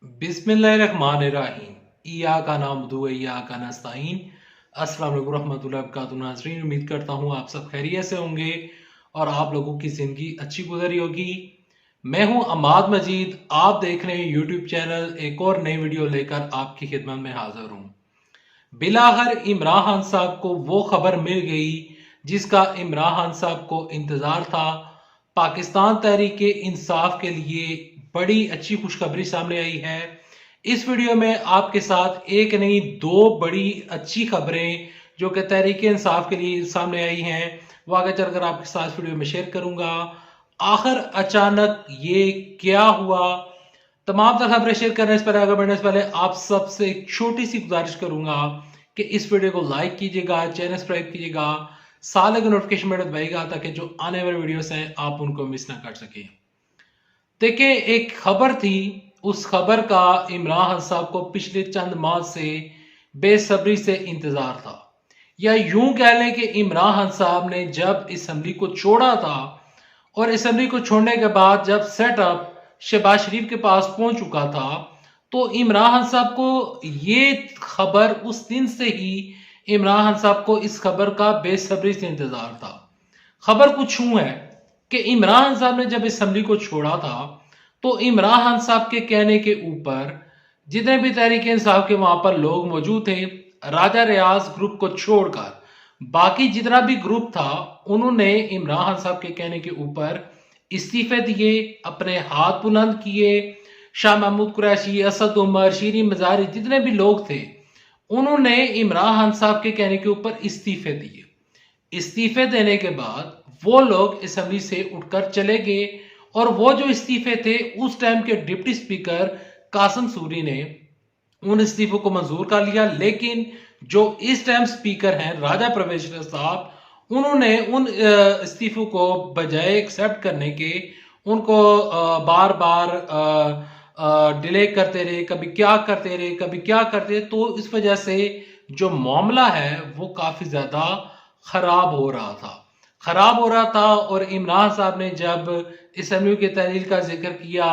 बिस्मिल्लाहिर्रहमानिर्रहीम। इय्याका नअबुदु व इय्याका नस्तईन। अस्सलाम वालेकुम रहमतुल्लाहि व बरकातुहू। नाज़रीन, उम्मीद करता हूँ आप सब खैरियत से होंगे और आप लोगों की ज़िंदगी अच्छी गुजरी होगी। मैं हूँ अमाद मजीद, आप देख रहे हैं यूट्यूब चैनल। एक और नई वीडियो लेकर आपकी खिदमत में हाजिर हूँ। बिलाखिर इमरान खान साहब को वो खबर मिल गई जिसका इमरान खान साहब को इंतज़ार था। पाकिस्तान तहरीक इंसाफ के लिए बड़ी अच्छी खुशखबरी सामने आई है। इस वीडियो में आपके साथ एक नहीं दो बड़ी अच्छी खबरें जो कि तहरीक इंसाफ के लिए सामने आई हैं, वो आगे चलकर आपके साथ वीडियो में शेयर करूंगा। आखिर अचानक ये क्या हुआ, तमाम तर खबरें शेयर करने से पहले, आगे बढ़ने से पहले आप सबसे एक छोटी सी गुजारिश करूंगा कि इस वीडियो को लाइक कीजिएगा, चैनल सब्सक्राइब कीजिएगा, साल के नोटिफिकेशन बटन दबाइएगा ताकि जो आने वाले वीडियोस हैं आप उनको मिस ना कर सके। देखिए, एक खबर थी, उस खबर का इमरान खान साहब को पिछले चंद माह से बेसब्री से इंतजार था, या यूं कह लें कि इमरान खान साहब ने जब असम्बली को छोड़ा था और असम्बली को छोड़ने के बाद जब सेटअप शहबाज शरीफ के पास पहुंच चुका था, तो इमरान खान साहब को ये खबर उस दिन से ही इमरान खान साहब को इस खबर का बेसब्री से इंतजार था। खबर कुछ यूं है कि इमरान खान साहब ने जब असम्बली को छोड़ा था तो इमरान खान साहब के कहने के ऊपर जितने भी तहरीक इंसाफ के वहां पर लोग मौजूद थे, राजा रियाज ग्रुप को छोड़कर बाकी जितना भी ग्रुप था, उन्होंने इमरान खान साहब के कहने के ऊपर इस्तीफे दिए, अपने हाथ बुलंद किए। शाह महमूद कुरैशी, असद उमर, शीरीन मजारी, जितने भी लोग थे, उन्होंने इमरान खान साहब के कहने के ऊपर इस्तीफे दिए। इस्तीफे देने के बाद वो लोग असेंबली से उठकर चले गए और वो जो इस्तीफे थे उस टाइम के डिप्टी स्पीकर कासिम सूरी ने उन इस्तीफों को मंजूर कर लिया। लेकिन जो इस टाइम स्पीकर हैं राजा परवेज साहब, उन्होंने उन इस्तीफों को बजाय एक्सेप्ट करने के उनको बार बार डिले करते रहे, कभी क्या करते रहे, कभी क्या करते। तो इस वजह से जो मामला है वो काफी ज्यादा खराब हो रहा था। और इमरान साहब ने जब असेंबली की तहलील का जिक्र किया,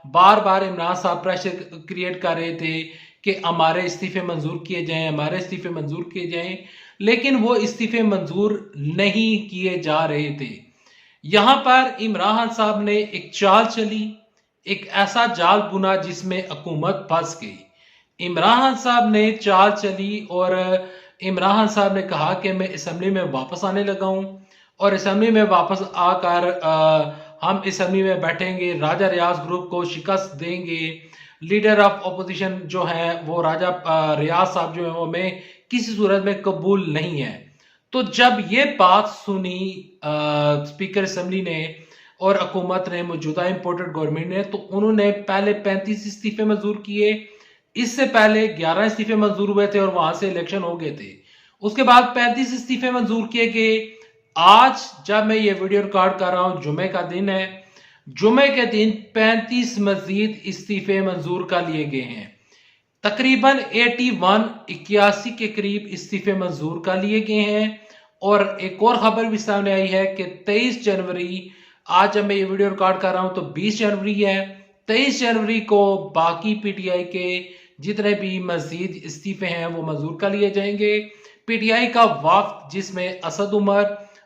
बार बार इमरान साहब प्रेशर क्रिएट कर रहे थे कि हमारे इस्तीफे मंजूर किए जाएं, हमारे इस्तीफे मंजूर किए जाएं, लेकिन वो इस्तीफे मंजूर नहीं किए जा रहे थे। यहां पर इमरान खान साहब ने एक चाल चली, एक ऐसा जाल बुना जिसमें हुकूमत फंस गई। इमरान खान साहब ने चाल चली और इमरान खान साहब ने कहा कि मैं असेंबली में वापस आने लगा हूं और असेंबली में वापस आकर हम असेंबली में बैठेंगे, राजा रियाज ग्रुप को शिकस्त देंगे, लीडर ऑफ अपोजिशन जो है वो राजा रियाज साहब जो है वो मैं किसी सूरत में कबूल नहीं है। तो जब ये बात सुनी स्पीकर असेंबली ने और हुकूमत ने, मौजूदा इंपोर्टेड गवर्नमेंट ने, तो उन्होंने पहले 35 इस्तीफे मंजूर किए। इससे पहले 11 इस्तीफे मंजूर हुए थे और वहां से इलेक्शन हो गए थे। उसके बाद 35 इस्तीफे मंजूर किए गए। आज जब मैं ये वीडियो रिकॉर्ड कर रहा हूं, जुमे का दिन है, जुमे के दिन 35 मजीद इस्तीफे मंजूर कर लिए गए हैं। तकरीबन 81 के करीब इस्तीफे मंजूर कर लिए गए हैं। और एक और खबर भी सामने आई है कि 23 जनवरी, आज जब मैं ये वीडियो रिकॉर्ड कर रहा हूं तो 20 जनवरी है, 23 जनवरी को बाकी पीटीआई के जितने भी मजीद इस्तीफे हैं वो मंजूर कर लिए जाएंगे। पीटीआई का वफ्द जिसमें असद उमर,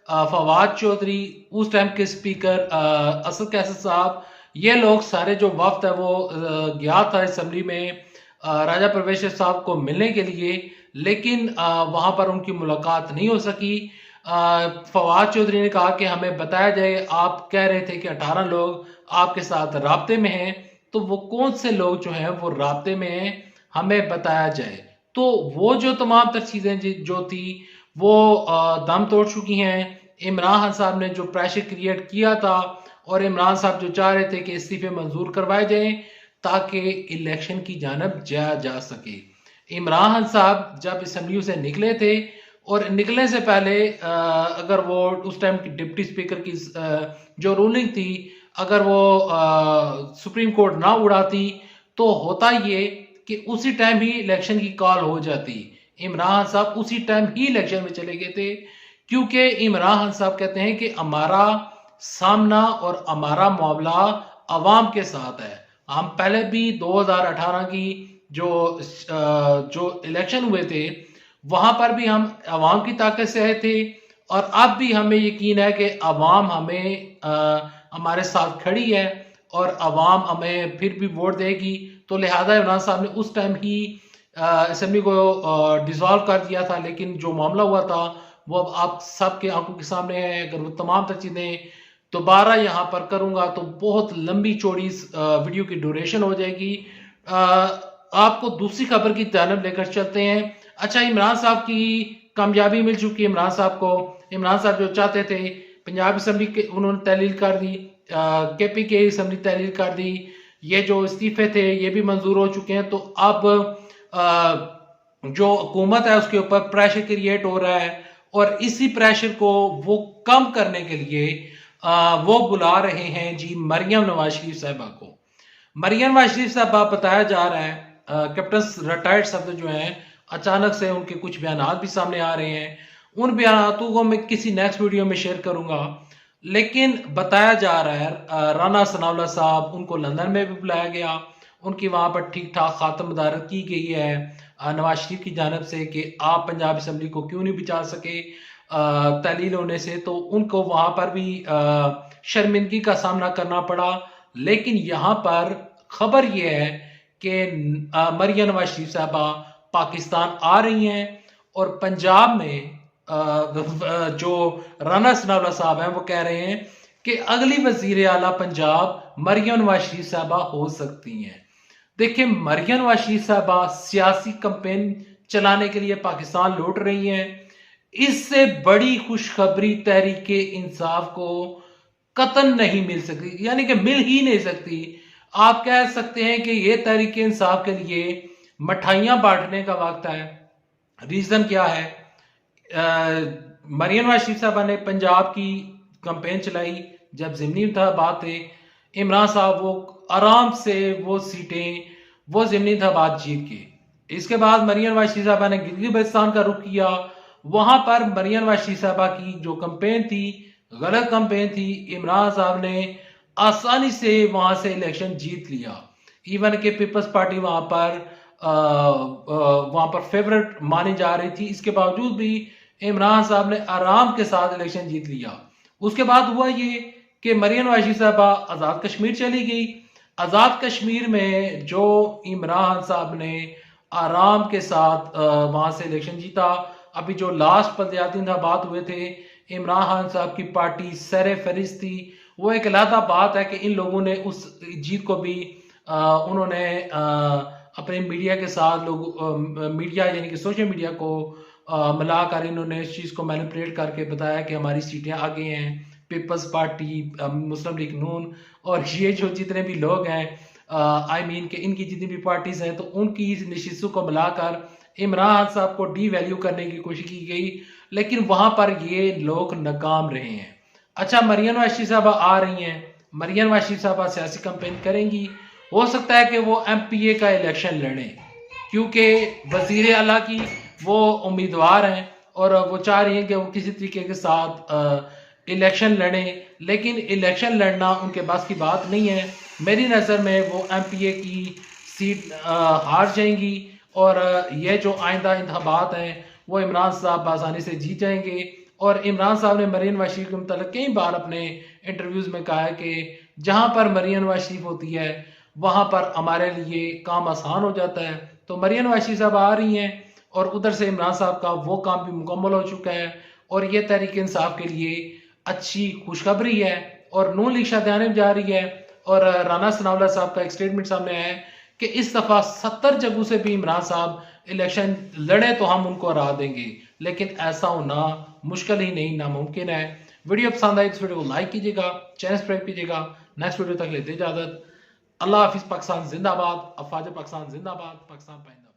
फवाद चौधरी, उस टाइम के स्पीकर असद कैसर साहब, ये लोग सारे जो वफ्द है वो गया था असेंबली में राजा परवेज साहब को मिलने के लिए, लेकिन वहां पर उनकी मुलाकात नहीं हो सकी। फवाद चौधरी ने कहा कि हमें बताया जाए, आप कह रहे थे कि 18 लोग आपके साथ राब्ते में हैं, तो वो कौन से लोग जो हैं वो राब्ते में हैं, हमें बताया जाए। तो वो जो तमाम तर चीजें जो थी वो दम तोड़ चुकी हैं। इमरान खान साहब ने जो प्रेशर क्रिएट किया था और इमरान साहब जो चाह रहे थे कि इस्तीफे मंजूर करवाए जाएं ताकि इलेक्शन की जानब जाया जा सके। इमरान खान साहब जब असेंबली से निकले थे और निकलने से पहले अगर वो उस टाइम की डिप्टी स्पीकर की जो रूलिंग थी, अगर वो सुप्रीम कोर्ट ना उड़ाती तो होता ये कि उसी टाइम ही इलेक्शन की कॉल हो जाती। इमरान खान साहब उसी टाइम ही इलेक्शन में चले गए थे, क्योंकि इमरान खान साहब कहते हैं कि हमारा सामना और हमारा मामला अवाम के साथ है, हम पहले भी 2018 की जो इलेक्शन हुए थे वहां पर भी हम अवाम की ताकत से आए थे, और अब भी हमें यकीन है कि अवाम हमारे साथ खड़ी है और अवाम हमें फिर भी वोट देगी। तो लिहाजा इमरान साहब ने उस टाइम ही असेंबली को डिसॉल्व कर दिया था, लेकिन जो मामला हुआ था वो अब आप सबके आंखों के सामने है। अगर वो तमाम तक चीजें दोबारा यहाँ पर करूंगा तो बहुत लंबी चौड़ी वीडियो की ड्यूरेशन हो जाएगी। आपको दूसरी खबर की जानब लेकर चलते हैं। अच्छा, इमरान साहब की कामयाबी मिल चुकी है। इमरान साहब को, इमरान साहब जो चाहते थे पंजाब असम्बली के, उन्होंने तहलील कर दी, केपी के असम्बली तहलील कर दी, ये जो इस्तीफे थे ये भी मंजूर हो चुके हैं। तो अब जो हुकूमत है उसके ऊपर प्रेशर क्रिएट हो रहा है, और इसी प्रेशर को वो कम करने के लिए वो बुला रहे हैं जी मरियम नवाज शरीफ साहबा को। मरियम नवाज शरीफ साहबा बताया जा रहा है, कैप्टन रिटायर्ड शब्द जो हैं अचानक से उनके कुछ बयान भी सामने आ रहे हैं। उन बयानों को मैं किसी नेक्स्ट वीडियो में शेयर करूंगा, लेकिन बताया जा रहा है राना सनाउल्लाह साहब, उनको लंदन में भी बुलाया गया, उनकी वहां पर ठीक ठाक खातमदारत की गई है नवाज शरीफ की जानब से कि आप पंजाब असम्बली को क्यों नहीं बचा सके तहलील होने से। तो उनको वहां पर भी शर्मिंदगी का सामना करना पड़ा। लेकिन यहाँ पर खबर यह है कि मरियम नवाज शरीफ साहबा पाकिस्तान आ रही हैं, और पंजाब में जो राना सनाउल्लाह साहब हैं वो कह रहे हैं कि अगली वजीर आला पंजाब मरियम नवाज शरीफ साहबा हो सकती हैं। देखिए, मरियम नवाज शरीफ साहबा सियासी कैंपेन चलाने के लिए पाकिस्तान लौट रही हैं। इससे बड़ी खुशखबरी तहरीक इंसाफ को कतन नहीं मिल सकती, यानी कि मिल ही नहीं सकती। आप कह सकते हैं कि ये तहरीक इंसाफ के लिए मिठाइयां बांटने का वक्त है। रीजन क्या है? मरियम नवाज शरीफ साहबा ने पंजाब की कैंपेन चलाई जब ज़िमनी इंतखाबात थे। इमरान साहब वो आराम से वो सीटें वो ज़िमनी इंतखाबात जीत के, इसके बाद मरियम नवाज शरीफ साहबा ने गिलगित बल्तिस्तान का रुख किया। वहां पर मरियम नवाज शरीफ साहबा की जो कैंपेन थी गलत कैंपेन थी। इमरान साहब ने आसानी से वहां से इलेक्शन जीत लिया। इवन के पीपल्स पार्टी वहां पर फेवरेट मानी जा रही थी, इसके बावजूद भी इमरान साहब ने आराम के साथ इलेक्शन जीत लिया। उसके बाद हुआ ये कि मरियम नवाज शरीफ साहबा आजाद कश्मीर चली गई। आजाद कश्मीर में जो इमरान साहब ने आराम के साथ वहां से इलेक्शन जीता। अभी जो लास्ट पंचायती इंतखाबात हुए थे, इमरान खान साहब की पार्टी सर फहरिस्त थी। वो एक अलग बात है कि इन लोगों ने उस जीत को भी उन्होंने अपने मीडिया के साथ मीडिया यानी कि सोशल मीडिया को मिलाकर इन्होंने इस चीज़ को मैनिपुलेट करके बताया कि हमारी सीटें आगे हैं, पीपल्स पार्टी, मुस्लिम लीग नून, और ये जो जितने भी लोग हैं आई मीन कि इनकी जितनी भी पार्टीज हैं, तो उनकी नशिस्तों को मिलाकर इमरान साहब को डी वैल्यू करने की कोशिश की गई। लेकिन वहां पर ये लोग नाकाम रहे हैं। अच्छा, मरियम नवाज शरीफ साहबा आ रही हैं, मरियम नवाज शरीफ साहबा सियासी कैंपेन करेंगी। हो सकता है कि वो एमपीए का इलेक्शन लड़ें, क्योंकि वजीर आला की वो उम्मीदवार हैं और वो चाह रही हैं कि वो किसी तरीके के साथ इलेक्शन लड़ें। लेकिन इलेक्शन लड़ना उनके पास की बात नहीं है। मेरी नज़र में वो एमपीए की सीट हार जाएंगी, और ये जो आइंदा इंतखाबात हैं वो इमरान साहब आसानी से जीत जाएंगे। और इमरान साहब ने मरियम नवाज शरीफ के मतलब कई बार अपने इंटरव्यूज में कहा है कि जहां पर मरियम नवाज शरीफ होती है वहां पर हमारे लिए काम आसान हो जाता है। तो मरियम नवाज शरीफ साहब आ रही हैं, और उधर से इमरान साहब का वो काम भी मुकम्मल हो चुका है, और ये तहरीक इंसाफ के लिए अच्छी खुशखबरी है। और नून लीग शादियाने जा रही है, और राना सनाउल्लाह साहब का एक स्टेटमेंट सामने आया है कि इस दफा 70 जगहों से भी इमरान साहब इलेक्शन लड़े तो हम उनको हरा देंगे। लेकिन ऐसा होना मुश्किल ही नहीं, नामुमकिन है। वीडियो पसंद आई तो वीडियो को लाइक कीजिएगा, चैनल सब्सक्राइब कीजिएगा। नेक्स्ट वीडियो तक लेते इजाजत। अल्लाह हाफिज। पाकिस्तान जिंदाबाद। अफवाज पाकिस्तान जिंदाबाद। पाकिस्तान पाइंदा।